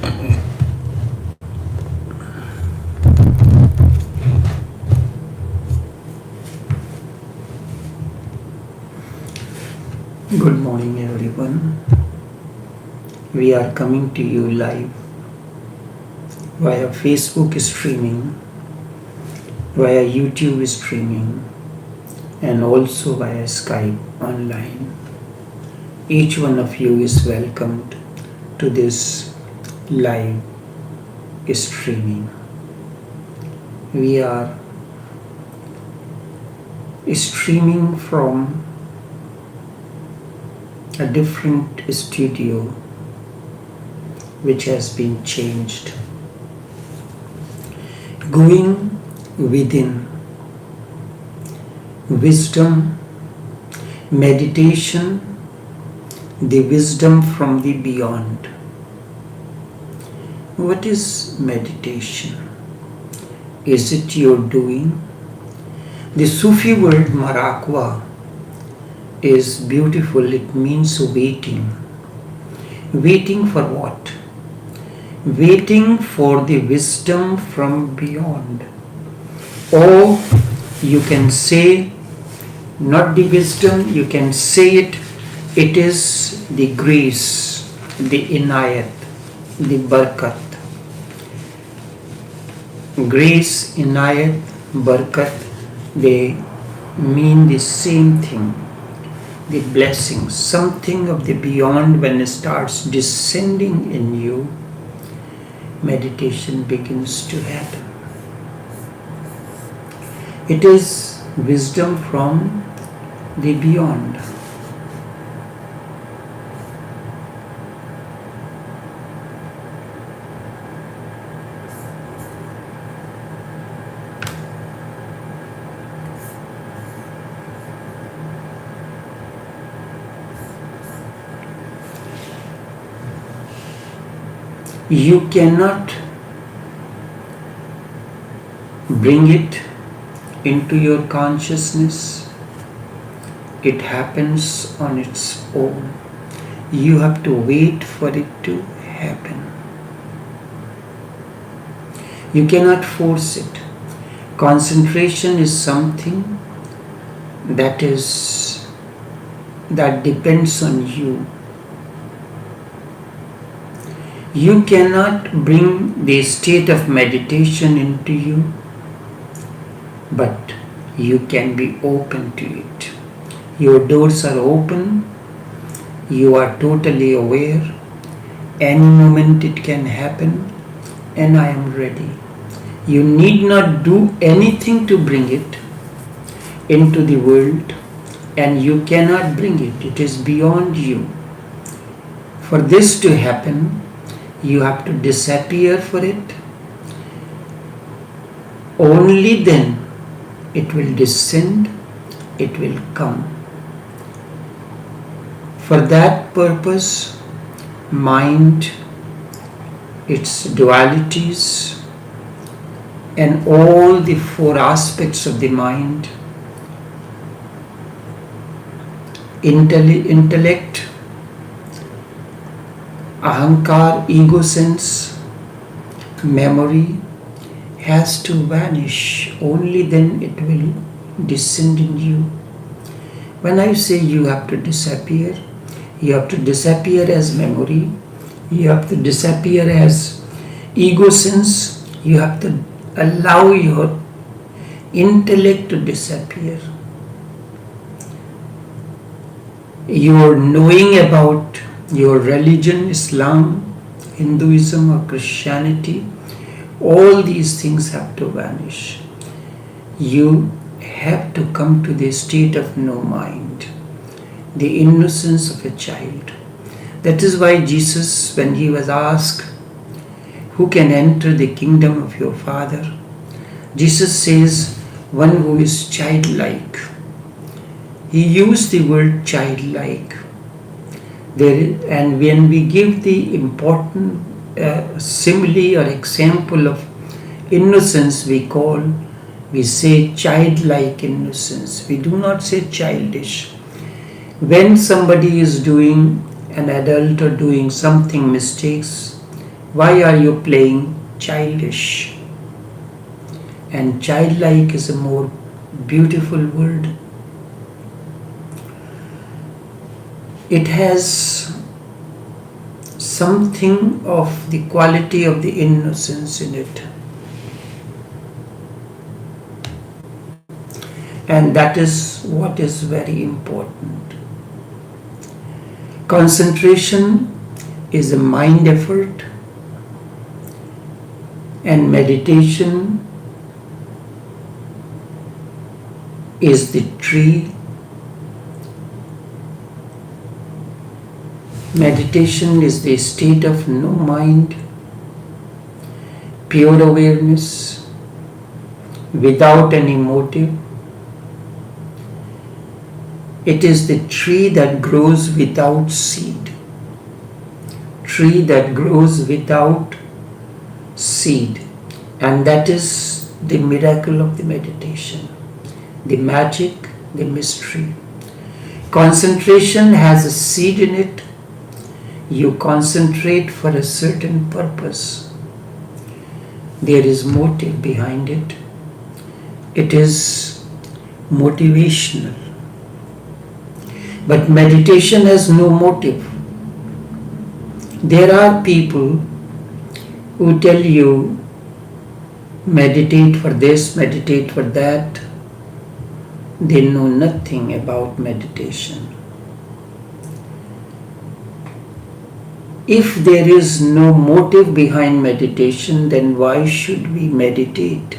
Good morning, everyone. We are coming to you live via Facebook streaming, via YouTube streaming, and also via Skype online. Each one of you is welcomed to this live streaming. We are streaming from a different studio which has been changed. Going within, wisdom, meditation, the wisdom from the beyond. What is meditation? Is it your doing? The Sufi word marakwa is beautiful. It means waiting. Waiting for what? Waiting for the wisdom from beyond. Or you can say, not the wisdom, you can say it is the grace, the inayat, the barakat. Grace, inayat, barakat, they mean the same thing. The blessing, something of the beyond, when it starts descending in you, meditation begins to happen. It is wisdom from the beyond. You cannot bring it into your consciousness. It happens on its own. You have to wait for it to happen. You cannot force it. Concentration is something that depends on you. You cannot bring the state of meditation into you, but you can be open to it. Your doors are open. You are totally aware. Any moment it can happen, and I am ready. You need not do anything to bring it into the world, and you cannot bring it. It is beyond you. For this to happen, you have to disappear for it. Only then it will descend, it will come. For that purpose, mind, its dualities, and all the four aspects of the mind, intellect, ahankar, ego sense, memory, has to vanish. Only then it will descend in you. When I say you have to disappear as memory, you have to disappear as ego sense, you have to allow your intellect to disappear. Your knowing about your religion, Islam, Hinduism or Christianity, all these things have to vanish. You have to come to the state of no mind, the innocence of a child. That is why Jesus, when he was asked, who can enter the kingdom of your Father? Jesus says, one who is childlike. He used the word childlike. And when we give the important simile or example of innocence, we say childlike innocence. We do not say childish. When somebody is doing, an adult or doing something mistakes, Why are you playing childish? And childlike is a more beautiful word. It has something of the quality of the innocence in it. And that is what is very important. Concentration is a mind effort, and meditation is the tree. Meditation is the state of no mind, pure awareness, without any motive. It is the tree that grows without seed. Tree that grows without seed. And that is the miracle of the meditation. The magic, the mystery. Concentration has a seed in it. You concentrate for a certain purpose. There is motive behind it. It is motivational. But meditation has no motive. There are people who tell you, meditate for this, meditate for that. They know nothing about meditation. If there is no motive behind meditation, then why should we meditate?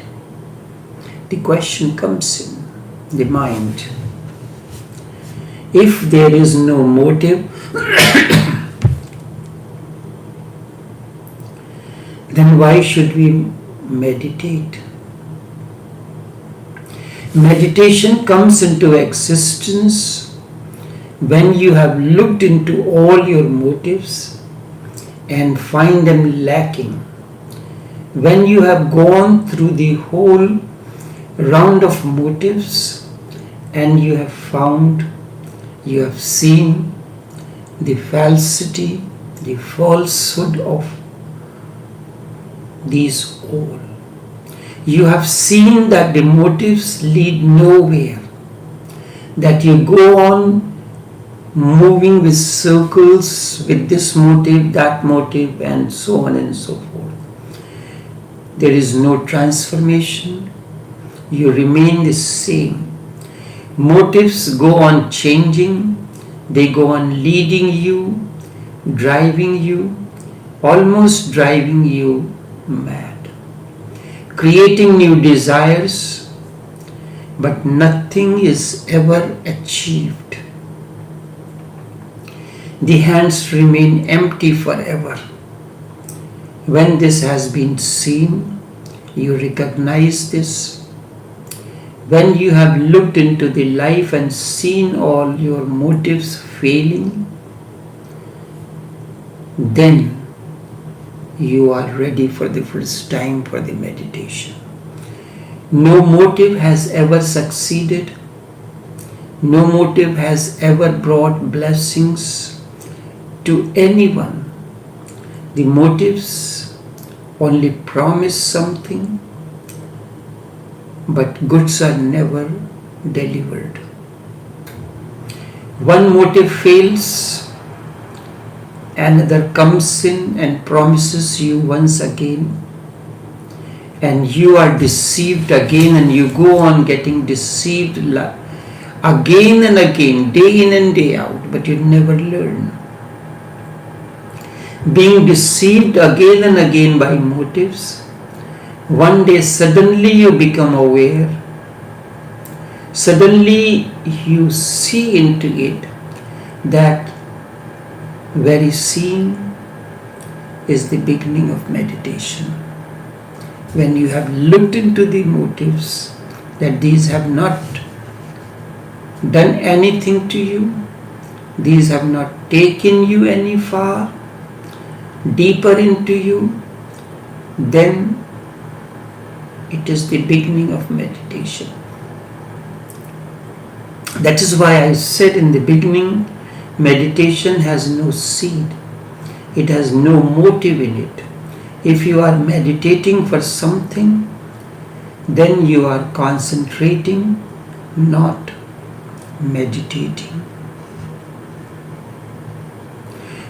The question comes in the mind. If there is no motive, then why should we meditate? Meditation comes into existence when you have looked into all your motives and find them lacking. When you have gone through the whole round of motives and you have found, you have seen the falsity, the falsehood of these all. You have seen that the motives lead nowhere, that you go on moving with circles with this motive, that motive, and so on and so forth. There is no transformation. You remain the same. Motives go on changing. They go on leading you, driving you, almost driving you mad, creating new desires, but nothing is ever achieved. The hands remain empty forever. When this has been seen, you recognize this. When you have looked into the life and seen all your motives failing, then you are ready for the first time for the meditation. No motive has ever succeeded. No motive has ever brought blessings to anyone. The motives only promise something, but goods are never delivered. One motive fails, another comes in and promises you once again, and you are deceived again, and you go on getting deceived again and again, day in and day out, but you never learn. Being deceived again and again by motives, one day suddenly you become aware. Suddenly you see into it that very seeing is the beginning of meditation. When you have looked into the motives, that these have not done anything to you, these have not taken you any far, deeper into you, then it is the beginning of meditation. That is why I said in the beginning, meditation has no seed. It has no motive in it. If you are meditating for something, then you are concentrating, not meditating.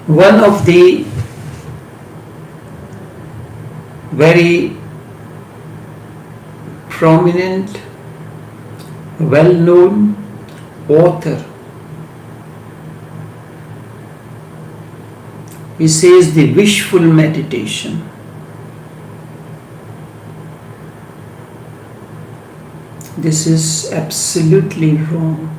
One of the very prominent, well-known author, he says the wishful meditation. This is absolutely wrong.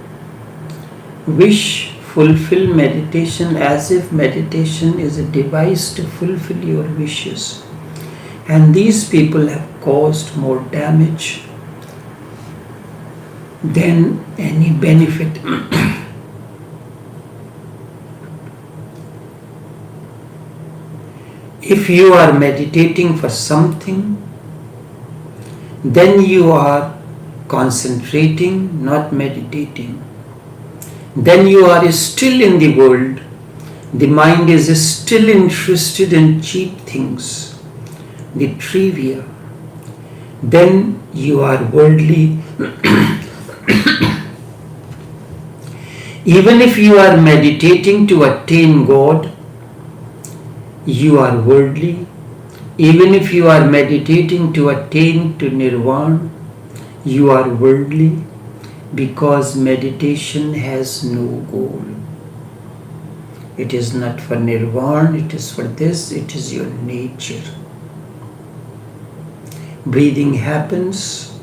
Wish, fulfill meditation as if meditation is a device to fulfill your wishes. And these people have caused more damage than any benefit. If you are meditating for something, then you are concentrating, not meditating. Then you are still in the world. The mind is still interested in cheap things, the trivia. Then you are worldly. Even if you are meditating to attain God, you are worldly. Even if you are meditating to attain to nirvana, you are worldly, because meditation has no goal. It is not for nirvana, it is for this, it is your nature. Breathing happens.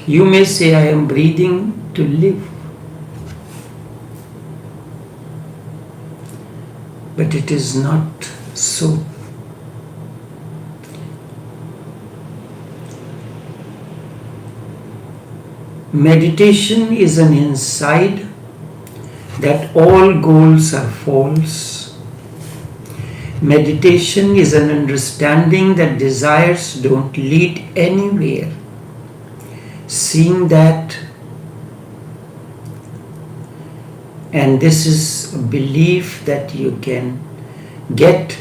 You may say, I am breathing to live. But it is not so. Meditation is an insight that all goals are false. Meditation is an understanding that desires don't lead anywhere. Seeing that, and this is a belief that you can get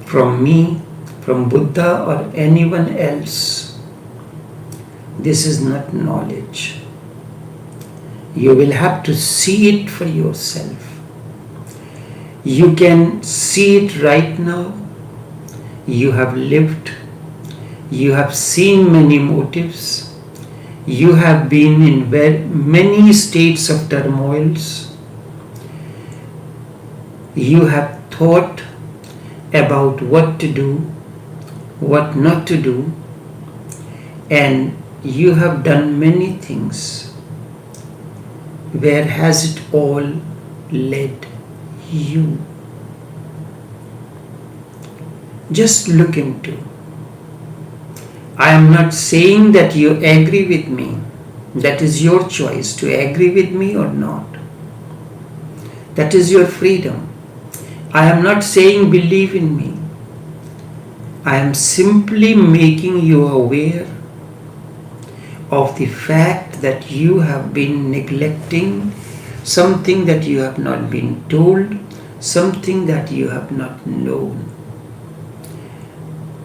from me, from Buddha or anyone else. This is not knowledge. You will have to see it for yourself. You can see it right now. You have lived. You have seen many motives. You have been in many states of turmoils. You have thought about what to do, what not to do, and you have done many things. Where has it all led you? Just look into. I am not saying that you agree with me. That is your choice to agree with me or not. That is your freedom. I am not saying believe in me. I am simply making you aware of the fact that you have been neglecting something that you have not been told, something that you have not known.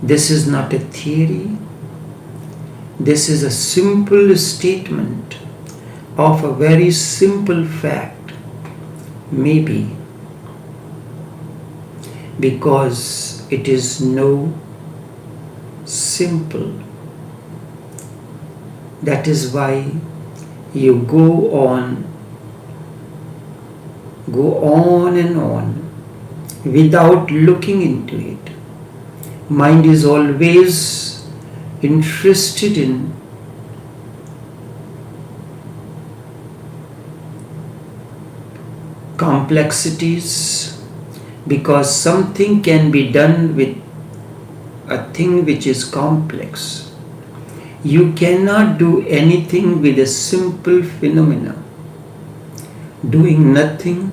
This is not a theory. This is a simple statement of a very simple fact. Maybe because it is no simple. That is why you go on and on without looking into it. Mind is always interested in complexities, because something can be done with a thing which is complex. You cannot do anything with a simple phenomena. Doing nothing,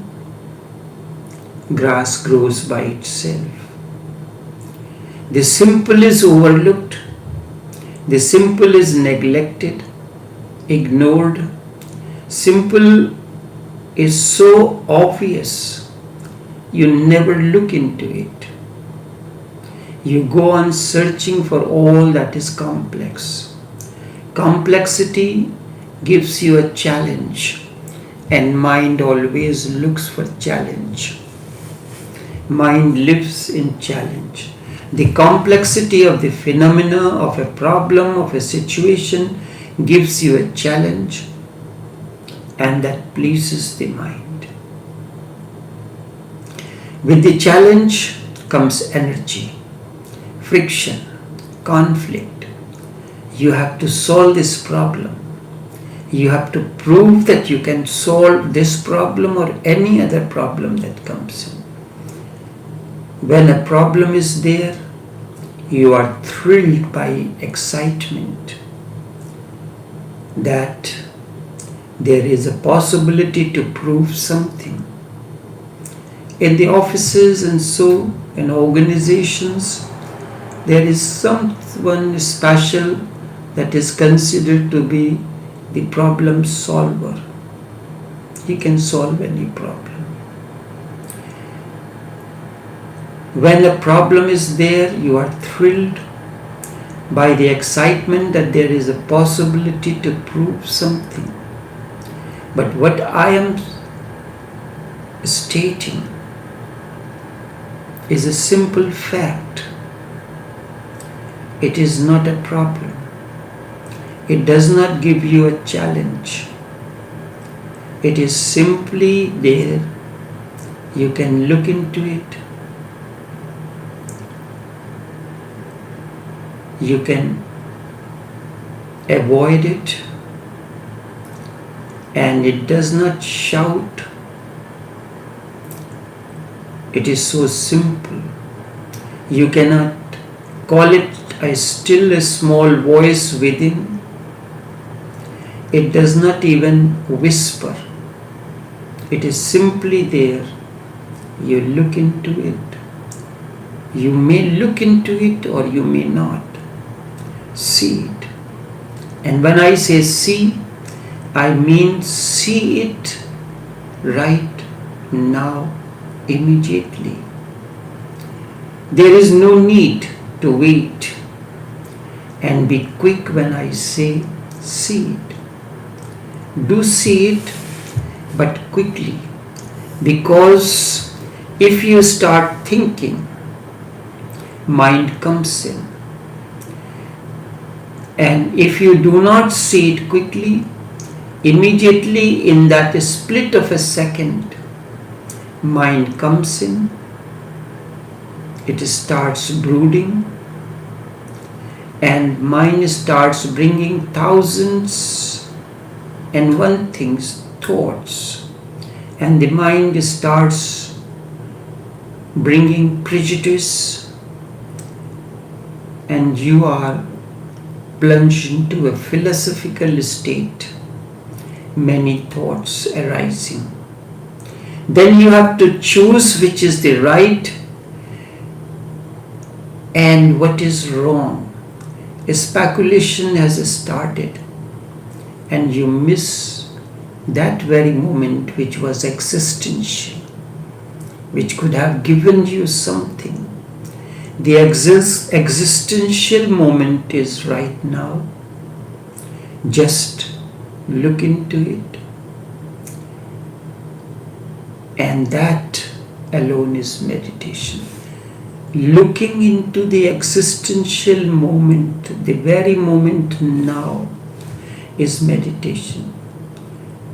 grass grows by itself. The simple is overlooked. The simple is neglected, ignored. Simple is so obvious, you never look into it. You go on searching for all that is complex. Complexity gives you a challenge, and mind always looks for challenge. Mind lives in challenge. The complexity of the phenomena, of a problem, of a situation gives you a challenge, and that pleases the mind. With the challenge comes energy, friction, conflict. You have to solve this problem. You have to prove that you can solve this problem or any other problem that comes in. When a problem is there, you are thrilled by excitement that there is a possibility to prove something. In the offices and so in organizations, there is someone special that is considered to be the problem solver. He can solve any problem. When a problem is there, you are thrilled by the excitement that there is a possibility to prove something. But what I am stating is a simple fact. It is not a problem. It does not give you a challenge. It is simply there. You can look into it. You can avoid it, and it does not shout. It is so simple. You cannot call it a small voice within. It does not even whisper. It is simply there. You look into it. You may look into it or you may not. See it. And when I say see, I mean see it right now, immediately. There is no need to wait and be quick when I say see it. Do see it, but quickly. Because if you start thinking, mind comes in. And if you do not see it quickly, immediately in that split of a second, mind comes in, it starts brooding, and mind starts bringing thousands and one things, thoughts, and the mind starts bringing prejudice, and you are plunged into a philosophical state, many thoughts arising. Then you have to choose which is the right and what is wrong. A speculation has started, and you miss that very moment which was existential, which could have given you something. The existential moment is right now. Just look into it. And that alone is meditation. Looking into the existential moment, the very moment now, is meditation.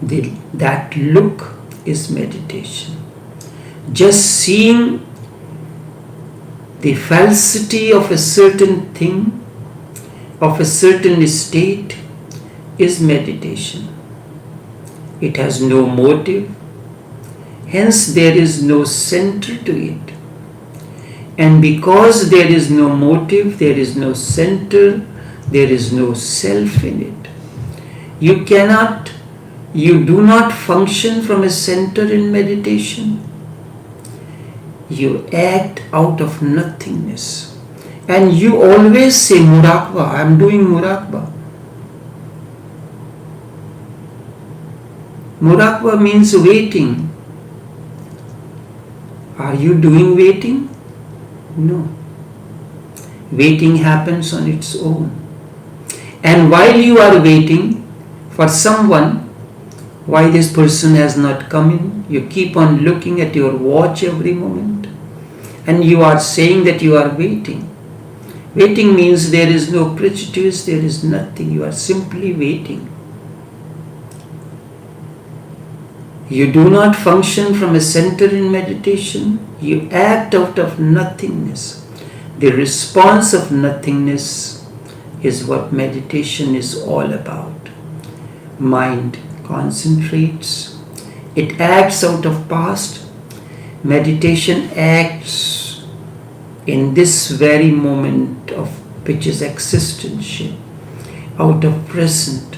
That look is meditation. Just seeing the falsity of a certain thing, of a certain state, is meditation. It has no motive, hence there is no center to it. And because there is no motive, there is no center, there is no self in it. You do not function from a center in meditation. You act out of nothingness. And you always say Murakba, I am doing Murakba. Murakba means waiting. Are you doing waiting? No. Waiting happens on its own. And while you are waiting for someone, why this person has not come in, you keep on looking at your watch every moment. And you are saying that you are waiting. Waiting means there is no prejudice, there is nothing. You are simply waiting. You do not function from a center in meditation. You act out of nothingness. The response of nothingness is what meditation is all about. Mind concentrates. It acts out of past. Meditation acts in this very moment of which is existential, out of present.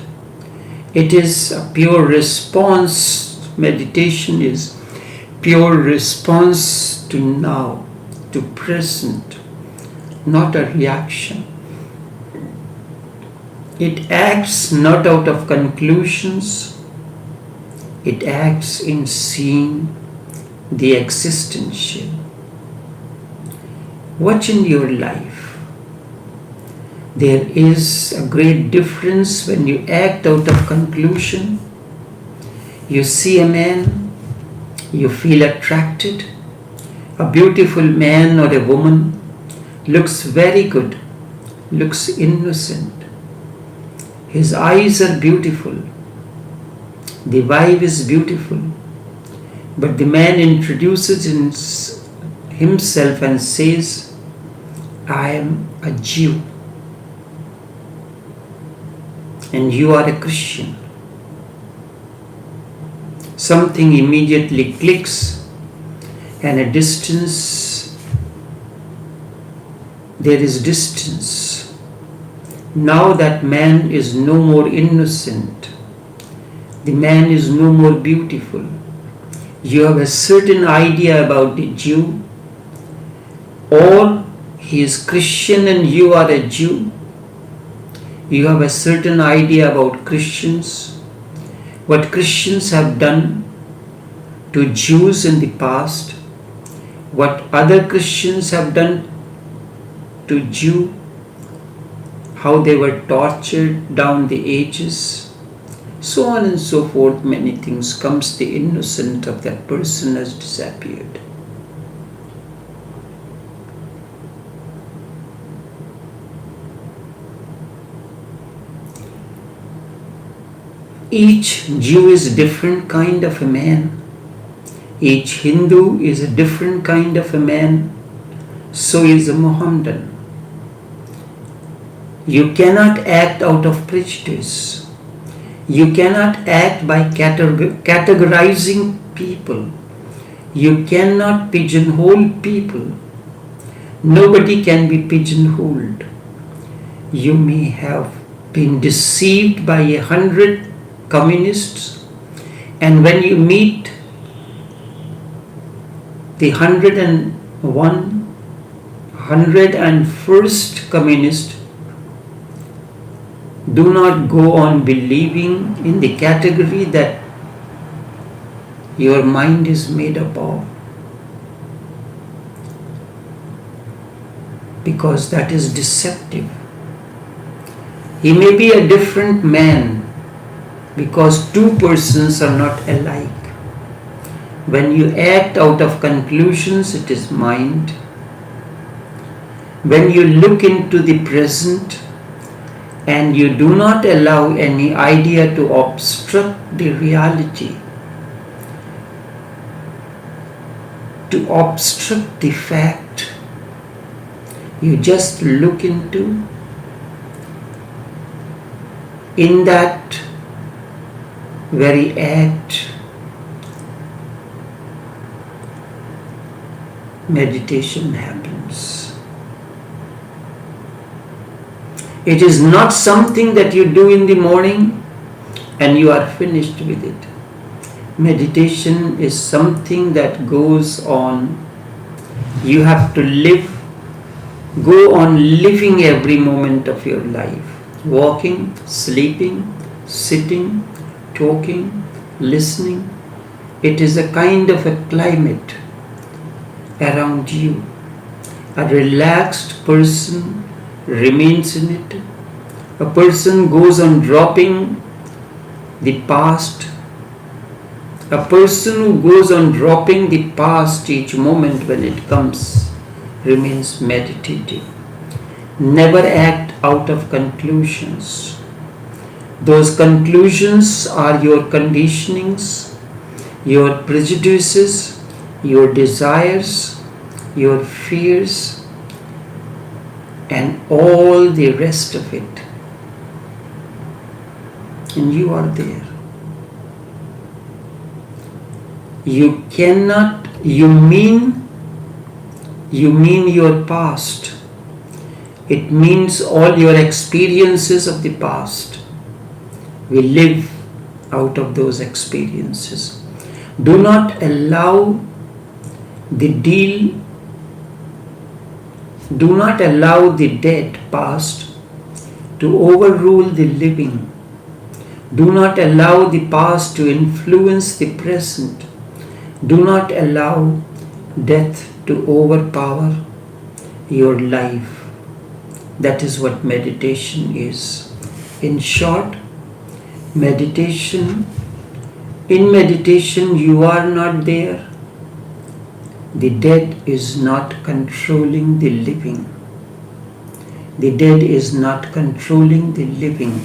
It is a pure response. Meditation is pure response to now, to present, not a reaction. It acts not out of conclusions. It acts in seeing the existential. Watch in your life. There is a great difference when you act out of conclusion. You see a man, you feel attracted. A beautiful man or a woman looks very good, looks innocent. His eyes are beautiful. The wife is beautiful. But the man introduces himself and says, I am a Jew. And you are a Christian. Something immediately clicks, and there is distance. Now that man is no more innocent. The man is no more beautiful. You have a certain idea about the Jew, or he is Christian and you are a Jew. You have a certain idea about Christians, what Christians have done to Jews in the past, what other Christians have done to Jew, how they were tortured down the ages, so on and so forth. Many things comes. The innocence of that person has disappeared. Each Jew is a different kind of a man. Each Hindu is a different kind of a man. So is a Mohammedan. You cannot act out of prejudice. You cannot act by categorizing people. You cannot pigeonhole people. Nobody can be pigeonholed. You may have been deceived by 100 communists, and when you meet the 101st communist, do not go on believing in the category that your mind is made up of, because that is deceptive. He may be a different man, because two persons are not alike. When you act out of conclusions, it is mind. When you look into the present and you do not allow any idea to obstruct the reality, to obstruct the fact, you just look into, in that very act, meditation happens. It is not something that you do in the morning and you are finished with it. Meditation is something that goes on. You have to go on living every moment of your life. Walking, sleeping, sitting, talking, listening. It is a kind of a climate around you. A relaxed person remains in it. A person goes on dropping the past. A person who goes on dropping the past each moment when it comes remains meditative. Never act out of conclusions. Those conclusions are your conditionings, your prejudices, your desires, your fears, and all the rest of it. And you are there. You cannot, you mean your past. It means all your experiences of the past. We live out of those experiences. Do not allow the dead past to overrule the living. Do not allow the past to influence the present. Do not allow death to overpower your life. That is what meditation is. In short, in meditation you are not there. The dead is not controlling the living. The dead is not controlling the living.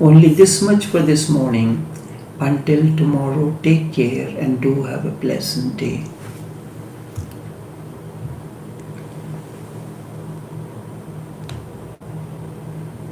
Only this much for this morning. Until tomorrow, take care and do have a pleasant day.